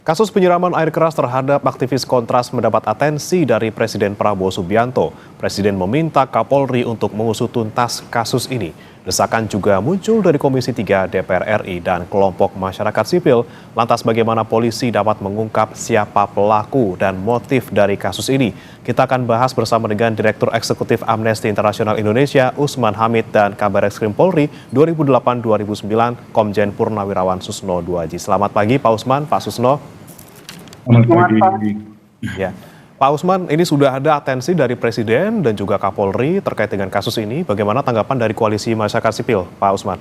Kasus penyiraman air keras terhadap aktivis Kontras mendapat atensi dari Presiden Prabowo Subianto. Presiden meminta Kapolri untuk mengusut tuntas kasus ini. Desakan juga muncul dari Komisi 3 DPR RI dan kelompok masyarakat sipil. Lantas bagaimana polisi dapat mengungkap siapa pelaku dan motif dari kasus ini? Kita akan bahas bersama dengan Direktur Eksekutif Amnesty International Indonesia, Usman Hamid, dan Kabareskrim Polri 2008-2009, Komjen Purnawirawan Susno Duaji. Selamat pagi Pak Usman, Pak Susno. Selamat pagi. Ya. Pak Usman, ini sudah ada atensi dari Presiden dan juga Kapolri terkait dengan kasus ini. Bagaimana tanggapan dari koalisi masyarakat sipil, Pak Usman?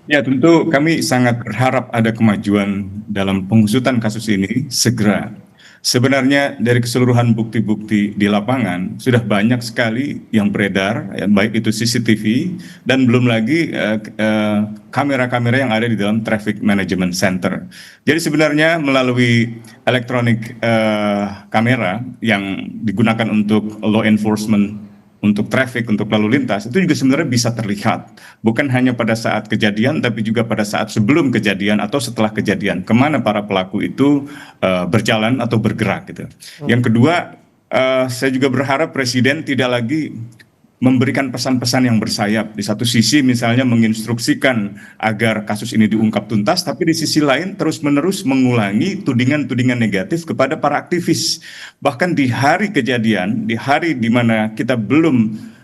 Ya, tentu kami sangat berharap ada kemajuan dalam pengusutan kasus ini segera. Sebenarnya dari keseluruhan bukti-bukti di lapangan sudah banyak sekali yang beredar, ya, baik itu CCTV dan belum lagi kamera-kamera yang ada di dalam Traffic Management Center. Jadi sebenarnya melalui elektronik kamera yang digunakan untuk law enforcement, untuk traffic, untuk lalu lintas, itu juga sebenarnya bisa terlihat. Bukan hanya pada saat kejadian, tapi juga pada saat sebelum kejadian atau setelah kejadian. Kemana para pelaku itu berjalan atau bergerak gitu. Yang kedua, saya juga berharap Presiden tidak lagi memberikan pesan-pesan yang bersayap. Di satu sisi misalnya menginstruksikan agar kasus ini diungkap tuntas, tapi di sisi lain terus-menerus mengulangi tudingan-tudingan negatif kepada para aktivis. Bahkan di hari kejadian, di hari di mana kita belum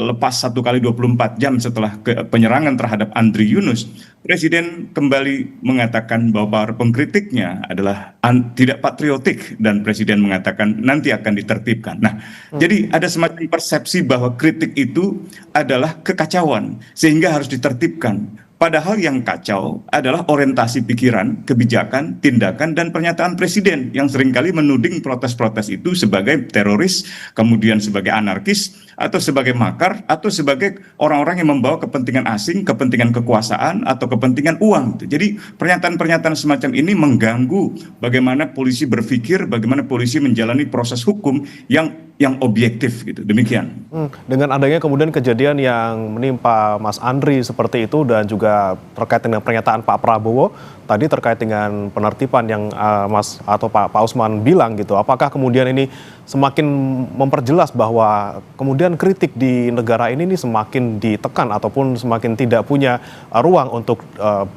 lepas 1 kali 24 jam setelah penyerangan terhadap Andri Yunus, Presiden kembali mengatakan bahwa para pengkritiknya adalah tidak patriotik dan Presiden mengatakan nanti akan ditertibkan. Nah, jadi ada semacam persepsi bahwa kritik itu adalah kekacauan sehingga harus ditertibkan. Padahal yang kacau adalah orientasi pikiran, kebijakan, tindakan, dan pernyataan Presiden yang seringkali menuding protes-protes itu sebagai teroris, kemudian sebagai anarkis, atau sebagai makar, atau sebagai orang-orang yang membawa kepentingan asing, kepentingan kekuasaan, atau kepentingan uang. Jadi pernyataan-pernyataan semacam ini mengganggu bagaimana polisi berpikir, bagaimana polisi menjalani proses hukum yang objektif gitu. Demikian. Dengan adanya kemudian kejadian yang menimpa Mas Andri seperti itu dan juga terkait dengan pernyataan Pak Prabowo tadi terkait dengan penertiban yang Mas atau Pak Usman bilang gitu, apakah kemudian ini semakin memperjelas bahwa kemudian kritik di negara ini semakin ditekan ataupun semakin tidak punya ruang untuk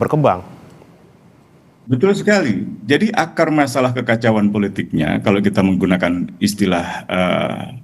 berkembang? Betul sekali. Jadi akar masalah kekacauan politiknya, kalau kita menggunakan istilah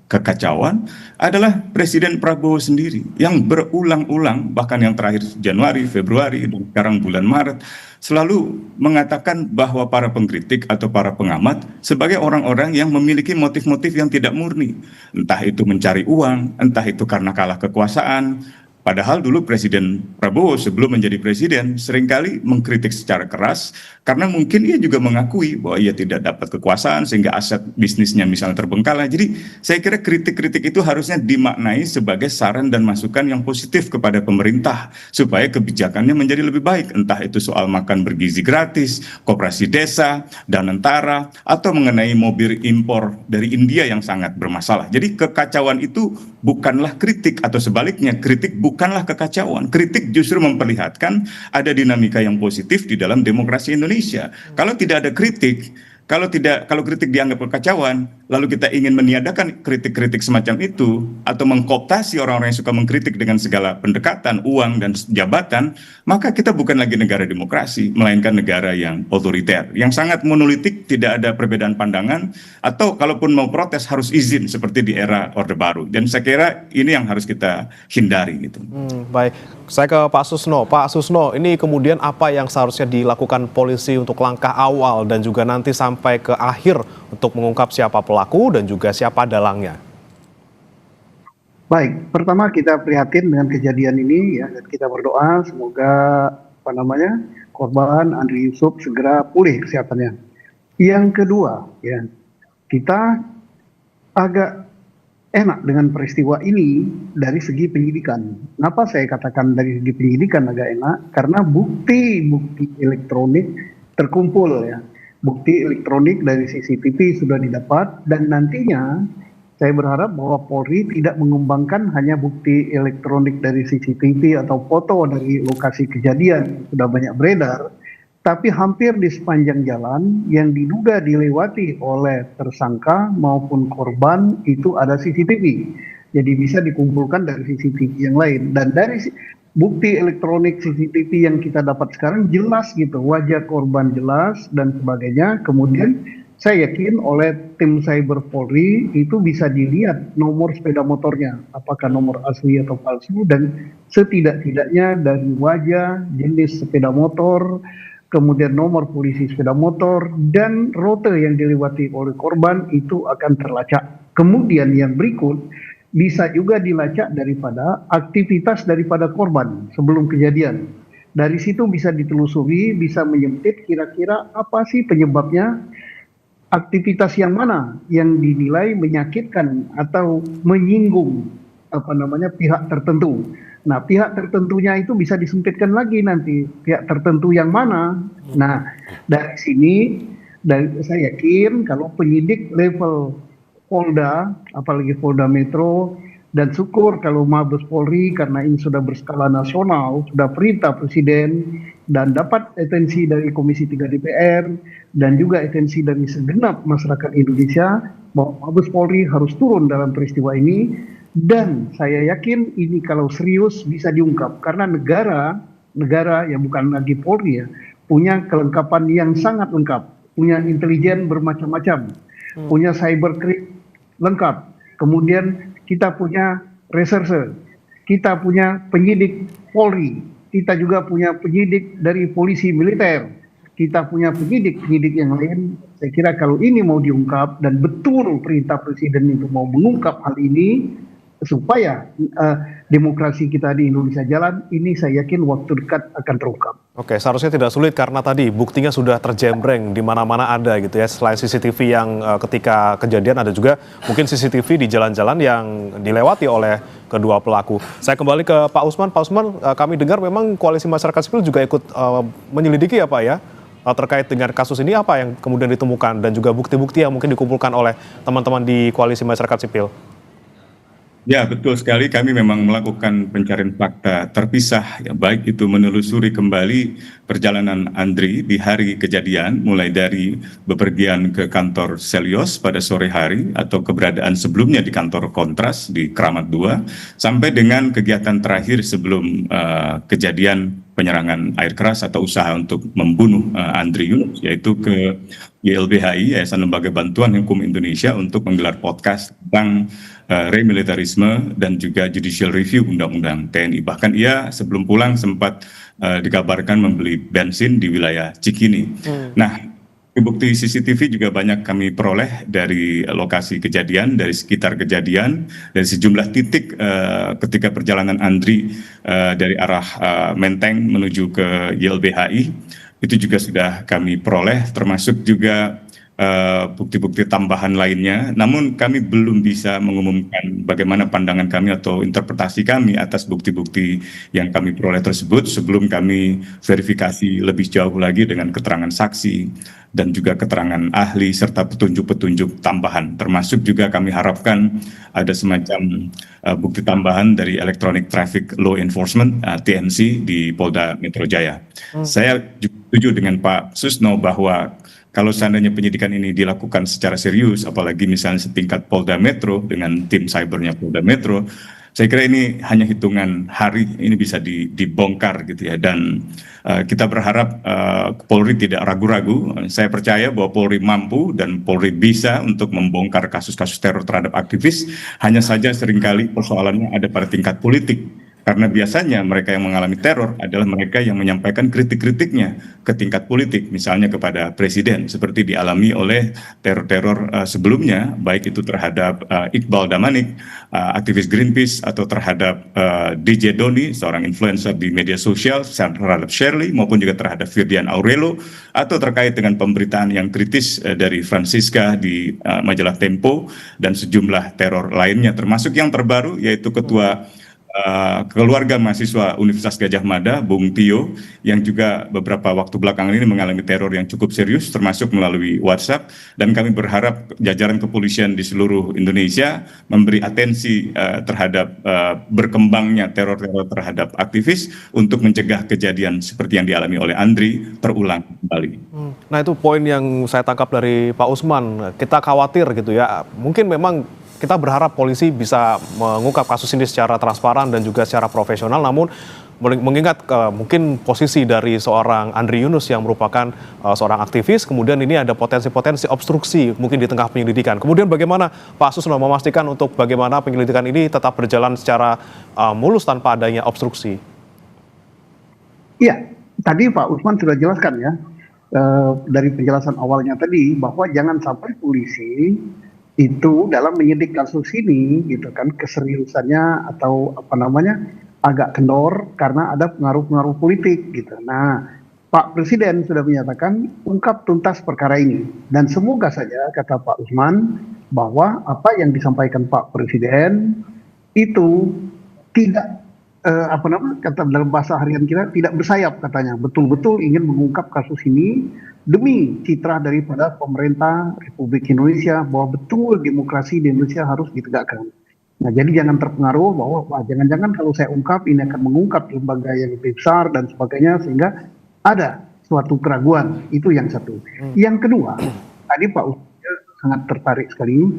kekacauan, adalah Presiden Prabowo sendiri yang berulang-ulang, bahkan yang terakhir Januari, Februari, dan sekarang bulan Maret, selalu mengatakan bahwa para pengkritik atau para pengamat sebagai orang-orang yang memiliki motif-motif yang tidak murni. Entah itu mencari uang, entah itu karena kalah kekuasaan. Padahal dulu Presiden Prabowo sebelum menjadi presiden seringkali mengkritik secara keras karena mungkin ia juga mengakui bahwa ia tidak dapat kekuasaan sehingga aset bisnisnya misalnya terbengkalai. Jadi saya kira kritik-kritik itu harusnya dimaknai sebagai saran dan masukan yang positif kepada pemerintah supaya kebijakannya menjadi lebih baik. Entah itu soal makan bergizi gratis, koperasi desa, danantara, atau mengenai mobil impor dari India yang sangat bermasalah. Jadi kekacauan itu bukanlah kritik atau sebaliknya kritik bukanlah kekacauan. Kritik justru memperlihatkan ada dinamika yang positif di dalam demokrasi Indonesia. Kalau tidak ada kritik, kalau kritik dianggap kekacauan, lalu kita ingin meniadakan kritik-kritik semacam itu atau mengkooptasi orang-orang yang suka mengkritik dengan segala pendekatan, uang dan jabatan, maka kita bukan lagi negara demokrasi, melainkan negara yang otoriter, yang sangat monolitik, tidak ada perbedaan pandangan, atau kalaupun mau protes harus izin seperti di era Orde Baru. Dan saya kira ini yang harus kita hindari gitu. Baik, saya ke Pak Susno. Pak Susno, ini kemudian apa yang seharusnya dilakukan polisi untuk langkah awal dan juga nanti sampai ke akhir untuk mengungkap siapa pelaku dan juga siapa dalangnya? Baik, pertama kita prihatin dengan kejadian ini ya, dan kita berdoa semoga korban Andri Yusuf segera pulih kesehatannya. Yang kedua ya, kita agak enak dengan peristiwa ini dari segi penyidikan. Kenapa saya katakan dari segi penyidikan agak enak? Karena bukti-bukti elektronik terkumpul ya. Bukti elektronik dari CCTV sudah didapat dan nantinya saya berharap bahwa Polri tidak mengembangkan hanya bukti elektronik dari CCTV atau foto dari lokasi kejadian yang sudah banyak beredar, tapi hampir di sepanjang jalan yang diduga dilewati oleh tersangka maupun korban itu ada CCTV. Jadi bisa dikumpulkan dari CCTV yang lain. Dan dari bukti elektronik CCTV yang kita dapat sekarang jelas gitu, wajah korban jelas dan sebagainya. Kemudian saya yakin oleh tim Cyber Polri itu bisa dilihat nomor sepeda motornya, apakah nomor asli atau palsu, dan setidak-tidaknya dari wajah, jenis sepeda motor, kemudian nomor polisi sepeda motor, dan rute yang dilewati oleh korban itu akan terlacak. Kemudian yang berikut, bisa juga dilacak daripada aktivitas daripada korban sebelum kejadian. Dari situ bisa ditelusuri, bisa menyempit kira-kira apa sih penyebabnya, aktivitas yang mana yang dinilai menyakitkan atau menyinggung pihak tertentu. Nah, pihak tertentunya itu bisa disempitkan lagi nanti, pihak tertentu yang mana. Nah, dari sini saya yakin kalau penyidik level Polda, apalagi Polda Metro, dan syukur kalau Mabes Polri karena ini sudah berskala nasional, sudah perintah Presiden dan dapat atensi dari Komisi 3 DPR dan juga atensi dari segenap masyarakat Indonesia bahwa Mabes Polri harus turun dalam peristiwa ini, dan saya yakin ini kalau serius bisa diungkap karena negara yang bukan lagi Polri ya, punya kelengkapan yang sangat lengkap, punya intelijen bermacam-macam, punya cybercrime lengkap, kemudian kita punya reserse, kita punya penyidik Polri, kita juga punya penyidik dari polisi militer, kita punya penyidik yang lain. Saya kira kalau ini mau diungkap dan betul perintah Presiden itu mau mengungkap hal ini supaya demokrasi kita di Indonesia jalan, ini saya yakin waktu dekat akan terungkap. Oke, seharusnya tidak sulit karena tadi buktinya sudah terjembreng di mana-mana ada gitu ya. Selain CCTV yang ketika kejadian ada juga mungkin CCTV di jalan-jalan yang dilewati oleh kedua pelaku. Saya kembali ke Pak Usman. Pak Usman, kami dengar memang Koalisi Masyarakat Sipil juga ikut menyelidiki ya Pak ya, terkait dengan kasus ini, apa yang kemudian ditemukan dan juga bukti-bukti yang mungkin dikumpulkan oleh teman-teman di Koalisi Masyarakat Sipil. Ya, betul sekali. Kami memang melakukan pencarian fakta terpisah, ya, baik itu menelusuri kembali perjalanan Andri di hari kejadian, mulai dari bepergian ke kantor Selios pada sore hari atau keberadaan sebelumnya di kantor Kontras di Kramat 2, sampai dengan kegiatan terakhir sebelum kejadian penyerangan air keras atau usaha untuk membunuh Andri Yunus, yaitu ke YLBHI, Yayasan Lembaga Bantuan Hukum Indonesia, untuk menggelar podcast tentang remilitarisme dan juga judicial review undang-undang TNI. Bahkan ia sebelum pulang sempat dikabarkan membeli bensin di wilayah Cikini. Nah, bukti CCTV juga banyak kami peroleh dari lokasi kejadian, dari sekitar kejadian, dari sejumlah titik ketika perjalanan Andri dari arah Menteng menuju ke YLBHI. Itu juga sudah kami peroleh, termasuk juga bukti-bukti tambahan lainnya. Namun kami belum bisa mengumumkan bagaimana pandangan kami atau interpretasi kami atas bukti-bukti yang kami peroleh tersebut sebelum kami verifikasi lebih jauh lagi dengan keterangan saksi dan juga keterangan ahli serta petunjuk-petunjuk tambahan. Termasuk juga kami harapkan ada semacam bukti tambahan dari Electronic Traffic Law Enforcement TNC di Polda Metro Jaya. Saya setuju dengan Pak Susno bahwa kalau seandainya penyidikan ini dilakukan secara serius, apalagi misalnya setingkat Polda Metro dengan tim cybernya Polda Metro, saya kira ini hanya hitungan hari ini bisa dibongkar gitu ya. Dan kita berharap Polri tidak ragu-ragu. Saya percaya bahwa Polri mampu dan Polri bisa untuk membongkar kasus-kasus teror terhadap aktivis. Hanya saja seringkali persoalannya ada pada tingkat politik. Karena biasanya mereka yang mengalami teror adalah mereka yang menyampaikan kritik-kritiknya ke tingkat politik, misalnya kepada Presiden, seperti dialami oleh teror-teror sebelumnya, baik itu terhadap Iqbal Damanik, aktivis Greenpeace, atau terhadap DJ Doni, seorang influencer di media sosial, terhadap Shirley, maupun juga terhadap Firdian Aurelo, atau terkait dengan pemberitaan yang kritis dari Francisca di majalah Tempo, dan sejumlah teror lainnya, termasuk yang terbaru, yaitu Ketua keluarga mahasiswa Universitas Gadjah Mada, Bung Tio, yang juga beberapa waktu belakangan ini mengalami teror yang cukup serius, termasuk melalui WhatsApp. Dan kami berharap jajaran kepolisian di seluruh Indonesia memberi atensi terhadap berkembangnya teror-teror terhadap aktivis untuk mencegah kejadian seperti yang dialami oleh Andri terulang kembali. Nah, itu poin yang saya tangkap dari Pak Usman. Kita khawatir gitu ya. Mungkin memang kita berharap polisi bisa mengungkap kasus ini secara transparan dan juga secara profesional, namun mengingat mungkin posisi dari seorang Andri Yunus yang merupakan seorang aktivis, kemudian ini ada potensi-potensi obstruksi mungkin di tengah penyelidikan. Kemudian bagaimana Pak Susno memastikan untuk bagaimana penyelidikan ini tetap berjalan secara mulus tanpa adanya obstruksi? Iya, tadi Pak Usman sudah jelaskan ya, dari penjelasan awalnya tadi bahwa jangan sampai polisi itu dalam menyidik kasus ini gitu kan keseriusannya atau apa namanya agak kendor karena ada pengaruh-pengaruh politik gitu. Nah, Pak Presiden sudah menyatakan ungkap tuntas perkara ini dan semoga saja kata Pak Usman bahwa apa yang disampaikan Pak Presiden itu tidak kata dalam bahasa harian kita tidak bersayap katanya, betul-betul ingin mengungkap kasus ini demi citra daripada pemerintah Republik Indonesia bahwa betul demokrasi di Indonesia harus ditegakkan. Nah, jadi jangan terpengaruh bahwa jangan-jangan kalau saya ungkap ini akan mengungkap lembaga yang lebih besar dan sebagainya sehingga ada suatu keraguan. Itu yang satu. Yang kedua, tadi Pak Usman sangat tertarik sekali,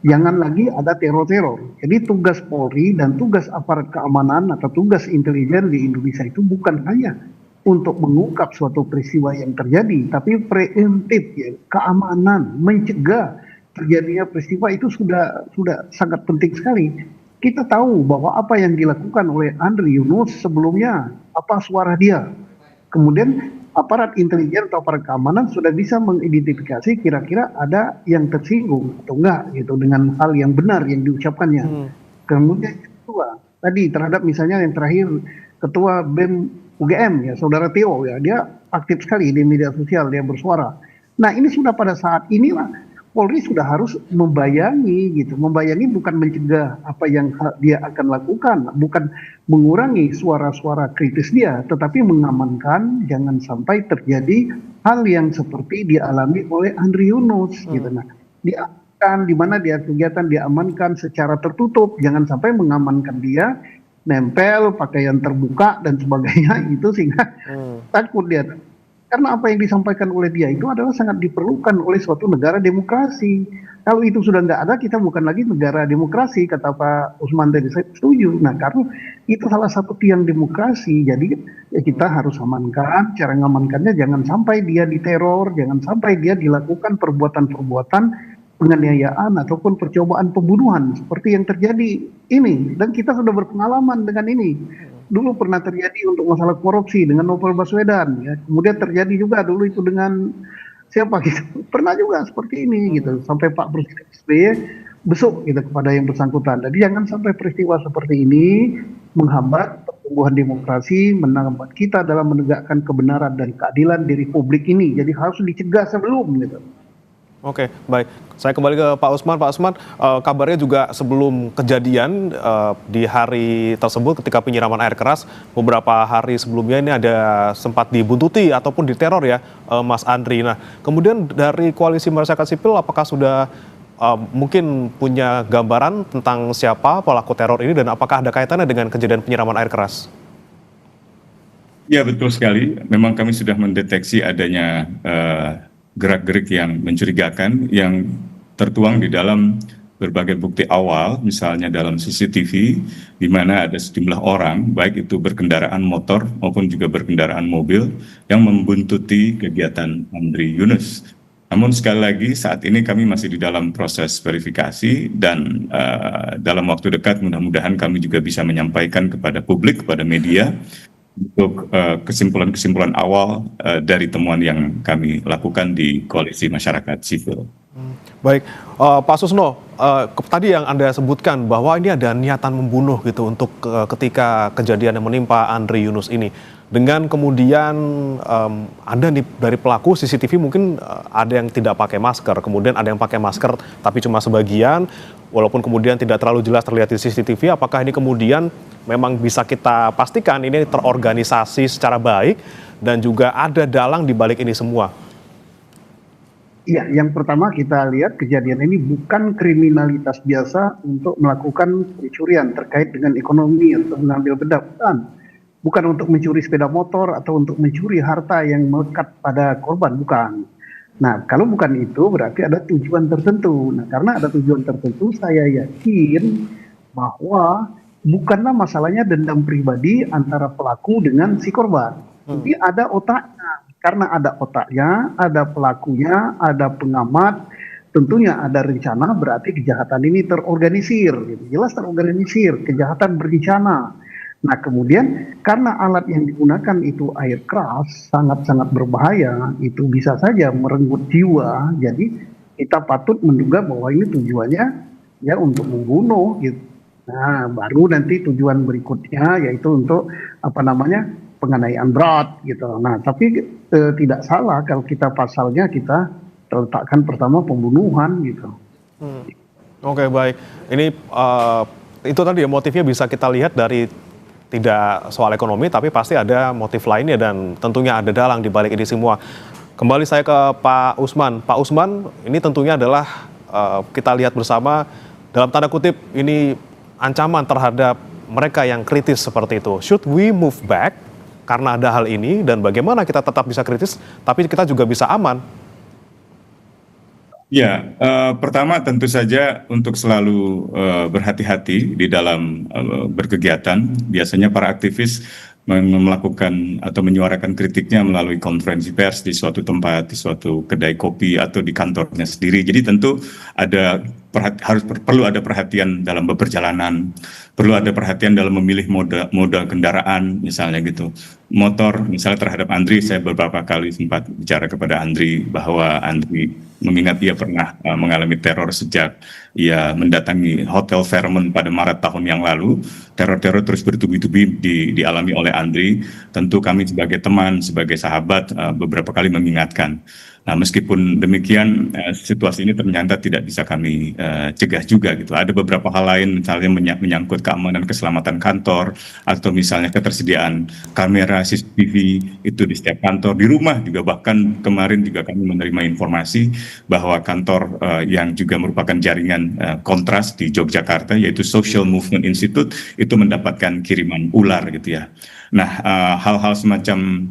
jangan lagi ada teror-teror. Jadi tugas Polri dan tugas aparat keamanan atau tugas intelijen di Indonesia itu bukan hanya untuk mengungkap suatu peristiwa yang terjadi, tapi preemptif ya, keamanan, mencegah terjadinya peristiwa itu sudah sangat penting sekali. Kita tahu bahwa apa yang dilakukan oleh Andri Yunus sebelumnya, apa suara dia. Kemudian aparat intelijen atau aparat keamanan sudah bisa mengidentifikasi kira-kira ada yang tersinggung atau enggak gitu dengan hal yang benar yang diucapkannya. Kemudian yang kedua, tadi terhadap misalnya yang terakhir Ketua BEM UGM ya, Saudara Tio ya, dia aktif sekali di media sosial, dia bersuara. Nah, ini sudah pada saat inilah Polri sudah harus membayangi gitu. Membayangi bukan mencegah apa yang dia akan lakukan, bukan mengurangi suara-suara kritis dia, tetapi mengamankan jangan sampai terjadi hal yang seperti dialami oleh Andri Yunus gitu. Nah, diamankan di mana dia kegiatan diamankan secara tertutup, jangan sampai mengamankan dia nempel pakaian terbuka dan sebagainya itu sehingga takut dia. Karena apa yang disampaikan oleh dia itu adalah sangat diperlukan oleh suatu negara demokrasi. Kalau itu sudah nggak ada, kita bukan lagi negara demokrasi, kata Pak Usman tadi, saya setuju. Nah, karena itu salah satu tiang demokrasi, jadi ya kita harus amankan, cara ngamankannya jangan sampai dia diteror, jangan sampai dia dilakukan perbuatan-perbuatan penganiayaan ataupun percobaan pembunuhan seperti yang terjadi ini. Dan kita sudah berpengalaman dengan ini. Dulu pernah terjadi untuk masalah korupsi dengan Novel Baswedan, ya. Kemudian terjadi juga dulu itu dengan siapa gitu. Pernah juga seperti ini gitu. Sampai Pak Presiden SBY besuk gitu kepada yang bersangkutan. Jadi jangan sampai peristiwa seperti ini menghambat pertumbuhan demokrasi, menghambat kita dalam menegakkan kebenaran dan keadilan di Republik ini. Jadi harus dicegah sebelum gitu. Oke, baik. Saya kembali ke Pak Usman. Pak Usman, kabarnya juga sebelum kejadian di hari tersebut ketika penyiraman air keras, beberapa hari sebelumnya ini ada sempat dibuntuti ataupun diteror ya Mas Andri. Nah, kemudian dari Koalisi Masyarakat Sipil apakah sudah mungkin punya gambaran tentang siapa pelaku teror ini dan apakah ada kaitannya dengan kejadian penyiraman air keras? Ya, betul sekali. Memang kami sudah mendeteksi adanya gerak-gerik yang mencurigakan yang tertuang di dalam berbagai bukti awal, misalnya dalam CCTV, di mana ada sejumlah orang, baik itu berkendaraan motor maupun juga berkendaraan mobil, yang membuntuti kegiatan Andri Yunus. Namun sekali lagi saat ini kami masih di dalam proses verifikasi dan dalam waktu dekat mudah-mudahan kami juga bisa menyampaikan kepada publik, kepada media, untuk kesimpulan-kesimpulan awal dari temuan yang kami lakukan di Koalisi Masyarakat Sipil. Baik, Pak Susno, tadi yang Anda sebutkan bahwa ini ada niatan membunuh gitu untuk ketika kejadian yang menimpa Andri Yunus ini. Dengan kemudian ada dari pelaku CCTV mungkin ada yang tidak pakai masker, kemudian ada yang pakai masker tapi cuma sebagian, walaupun kemudian tidak terlalu jelas terlihat di CCTV, apakah ini kemudian memang bisa kita pastikan ini terorganisasi secara baik dan juga ada dalang di balik ini semua? Iya, yang pertama kita lihat kejadian ini bukan kriminalitas biasa untuk melakukan pencurian terkait dengan ekonomi atau mengambil benda, bukan untuk mencuri sepeda motor atau untuk mencuri harta yang melekat pada korban, bukan. Nah, kalau bukan itu berarti ada tujuan tertentu. Nah, karena ada tujuan tertentu, saya yakin bahwa bukanlah masalahnya dendam pribadi antara pelaku dengan si korban. Tapi ada otaknya. Karena ada otaknya, ada pelakunya, ada pengamat, tentunya ada rencana, berarti kejahatan ini terorganisir. Gitu. Jelas terorganisir, kejahatan berencana. Nah kemudian karena alat yang digunakan itu air keras, sangat-sangat berbahaya, itu bisa saja merenggut jiwa. Jadi kita patut menduga bahwa ini tujuannya ya untuk membunuh gitu. Nah baru nanti tujuan berikutnya yaitu untuk penganiayaan berat gitu. Nah, tapi tidak salah kalau kita pasalnya kita letakkan pertama pembunuhan gitu. Oke, baik. Ini itu tadi ya, motifnya bisa kita lihat dari tidak soal ekonomi, tapi pasti ada motif lainnya dan tentunya ada dalang di balik ini semua. Kembali saya ke Pak Usman. Pak Usman, ini tentunya adalah kita lihat bersama dalam tanda kutip ini ancaman terhadap mereka yang kritis seperti itu. Should we move back? Karena ada hal ini dan bagaimana kita tetap bisa kritis, tapi kita juga bisa aman. Ya, pertama tentu saja untuk selalu berhati-hati di dalam berkegiatan. Biasanya para aktivis melakukan atau menyuarakan kritiknya melalui konferensi pers di suatu tempat, di suatu kedai kopi atau di kantornya sendiri. Jadi tentu perlu ada perhatian dalam beperjalanan, perlu ada perhatian dalam memilih mode kendaraan misalnya gitu. Motor misalnya terhadap Andri, saya beberapa kali sempat bicara kepada Andri bahwa Andri mengingat ia pernah mengalami teror sejak ia mendatangi Hotel Fairmont pada Maret tahun yang lalu. Teror-teror terus bertubi-tubi dialami oleh Andri. Tentu kami sebagai teman, sebagai sahabat beberapa kali mengingatkan. Nah, meskipun demikian situasi ini ternyata tidak bisa kami cegah juga gitu. Ada beberapa hal lain misalnya menyangkut keamanan keselamatan kantor atau misalnya ketersediaan kamera CCTV itu di setiap kantor, di rumah juga. Bahkan kemarin juga kami menerima informasi bahwa kantor yang juga merupakan jaringan kontras di Yogyakarta yaitu Social Movement Institute itu mendapatkan kiriman ular gitu ya. Nah, hal-hal semacam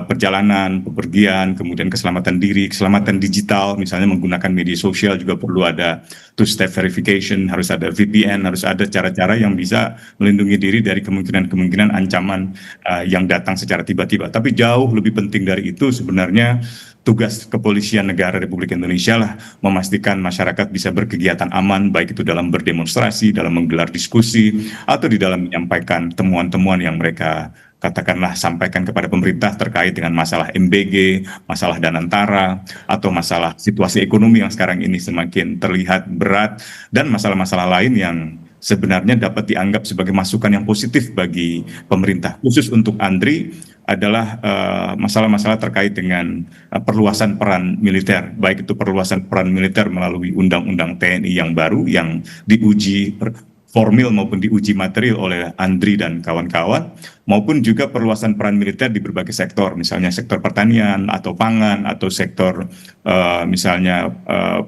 perjalanan, bepergian, kemudian keselamatan diri, keselamatan digital, misalnya menggunakan media sosial juga perlu ada two-step verification, harus ada VPN, harus ada cara-cara yang bisa melindungi diri dari kemungkinan-kemungkinan ancaman yang datang secara tiba-tiba. Tapi jauh lebih penting dari itu sebenarnya tugas kepolisian negara Republik Indonesia lah memastikan masyarakat bisa berkegiatan aman, baik itu dalam berdemonstrasi, dalam menggelar diskusi, atau di dalam menyampaikan temuan-temuan yang mereka katakanlah sampaikan kepada pemerintah terkait dengan masalah MBG, masalah Danantara, atau masalah situasi ekonomi yang sekarang ini semakin terlihat berat, dan masalah-masalah lain yang sebenarnya dapat dianggap sebagai masukan yang positif bagi pemerintah. Khusus untuk Andri adalah masalah-masalah terkait dengan perluasan peran militer, baik itu perluasan peran militer melalui Undang-Undang TNI yang baru yang diuji formil maupun diuji material oleh Andri dan kawan-kawan, maupun juga perluasan peran militer di berbagai sektor, misalnya sektor pertanian atau pangan atau sektor misalnya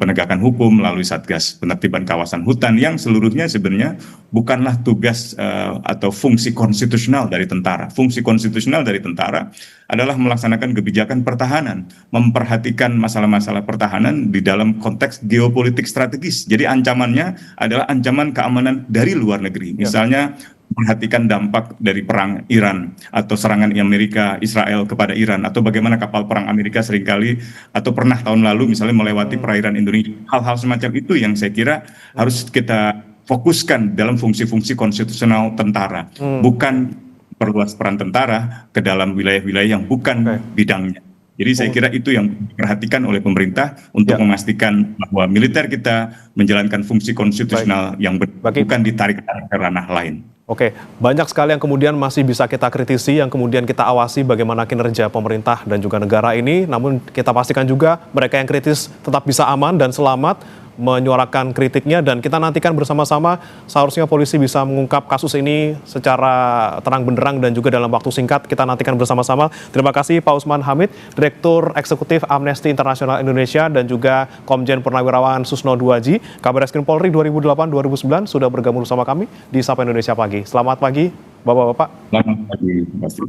penegakan hukum melalui Satgas Penertiban Kawasan Hutan yang seluruhnya sebenarnya bukanlah tugas atau fungsi konstitusional dari tentara. Fungsi konstitusional dari tentara adalah melaksanakan kebijakan pertahanan, memperhatikan masalah-masalah pertahanan di dalam konteks geopolitik strategis. Jadi ancamannya adalah ancaman keamanan dari luar negeri. Misalnya memperhatikan dampak dari perang Iran atau serangan Amerika Israel kepada Iran, atau bagaimana kapal perang Amerika seringkali atau pernah tahun lalu misalnya melewati perairan Indonesia. Hal-hal semacam itu yang saya kira harus kita fokuskan dalam fungsi-fungsi konstitusional tentara, bukan perluas peran tentara ke dalam wilayah-wilayah yang bukan bidangnya. Jadi saya kira itu yang diperhatikan oleh pemerintah untuk memastikan bahwa militer kita menjalankan fungsi konstitusional yang bukan ditarik ke ranah lain. Oke, banyak sekali yang kemudian masih bisa kita kritisi, yang kemudian kita awasi bagaimana kinerja pemerintah dan juga negara ini. Namun kita pastikan juga mereka yang kritis tetap bisa aman dan selamat. menyuarakan kritiknya, dan kita nantikan bersama-sama seharusnya polisi bisa mengungkap kasus ini secara terang benderang dan juga dalam waktu singkat. Kita nantikan bersama-sama. Terima kasih Pak Usman Hamid, Direktur Eksekutif Amnesty International Indonesia, dan juga Komjen Purnawirawan Susno Duaji, Kabar Eskrim Polri 2008-2009 sudah bergabung bersama kami di Sapa Indonesia Pagi. Selamat pagi, Bapak-bapak. Selamat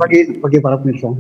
pagi. Bagi para pemirsa.